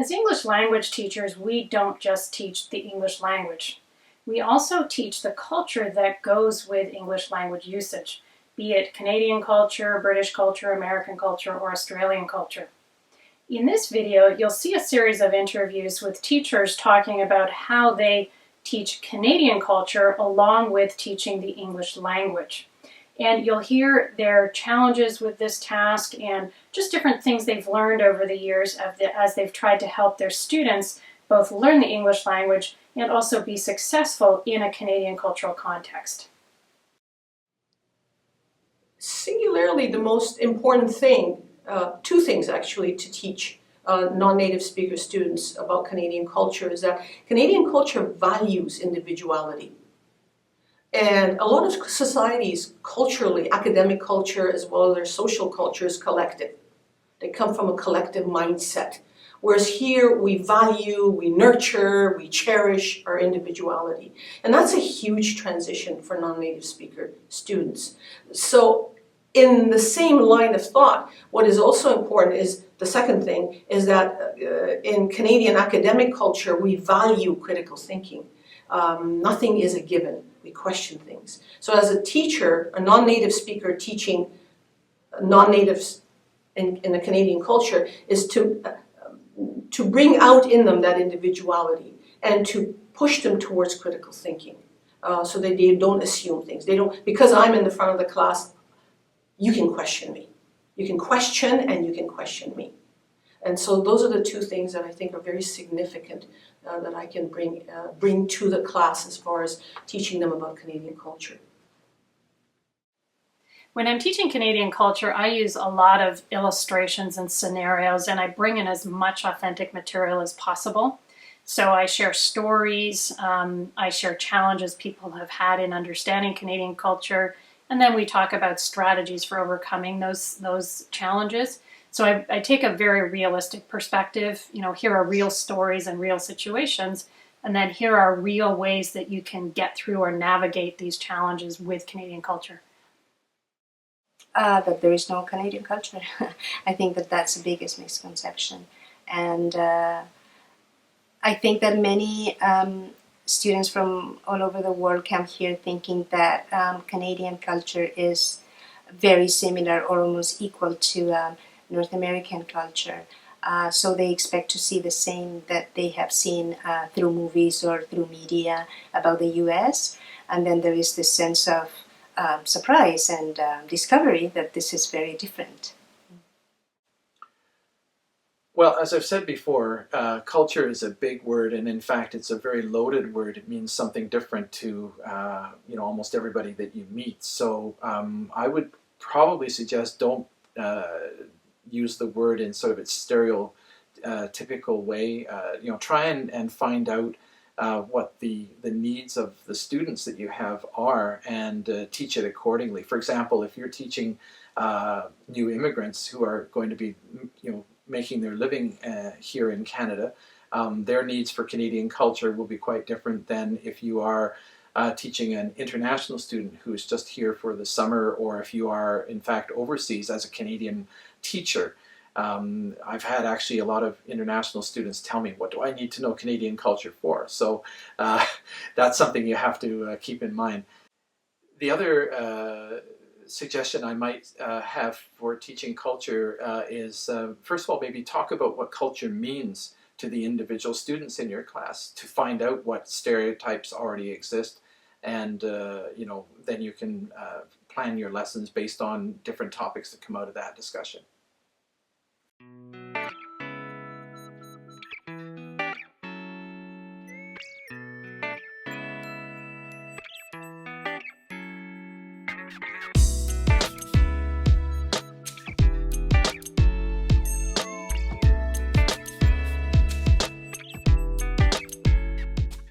As English language teachers, we don't just teach the English language. We also teach the culture that goes with English language usage, be it Canadian culture, British culture, American culture, or Australian culture. In this video, you'll see a series of interviews with teachers talking about how they teach Canadian culture along with teaching the English language. And you'll hear their challenges with this task and just different things they've learned over the years as they've tried to help their students both learn the English language and also be successful in a Canadian cultural context. Singularly, the most important thing, two things actually, to teach non-native speaker students about Canadian culture is that Canadian culture values individuality. And a lot of societies, culturally, academic culture as well as their social culture is collective. They come from a collective mindset. Whereas here we value, we nurture, we cherish our individuality. And that's a huge transition for non-native speaker students. So in the same line of thought, what is also important is, the second thing, is that in Canadian academic culture, we value critical thinking. Nothing is a given. We question things. So as a teacher, a non-native speaker teaching non-natives in the Canadian culture is to bring out in them that individuality and to push them towards critical thinking so that they don't assume things. They don't, because I'm in the front of the class, you can question me. You can question and you can question me. And so those are the two things that I think are very significant that I can bring to the class as far as teaching them about Canadian culture. When I'm teaching Canadian culture, I use a lot of illustrations and scenarios, and I bring in as much authentic material as possible. So I share stories, I share challenges people have had in understanding Canadian culture, and then we talk about strategies for overcoming those challenges. So I take a very realistic perspective. You know, here are real stories and real situations, and then here are real ways that you can get through or navigate these challenges with Canadian culture. That there is no Canadian culture. I think that that's the biggest misconception. And I think that many students from all over the world come here thinking that Canadian culture is very similar or almost equal to North American culture. So they expect to see the same that they have seen through movies or through media about the US. And then there is this sense of surprise and discovery that this is very different. Well, as I've said before, culture is a big word, and in fact it's a very loaded word. It means something different to almost everybody that you meet. So I would probably suggest don't use the word in sort of its stereotypical way. Try and find out what the needs of the students that you have are, and teach it accordingly. For example, if you're teaching new immigrants who are going to be making their living here in Canada, their needs for Canadian culture will be quite different than if you are teaching an international student who's just here for the summer, or if you are in fact overseas as a Canadian teacher. I've had actually a lot of international students tell me, what do I need to know Canadian culture for? So that's something you have to keep in mind. The other suggestion I might have for teaching culture is, first of all, maybe talk about what culture means to the individual students in your class, to find out what stereotypes already exist, and then you can plan your lessons based on different topics that come out of that discussion.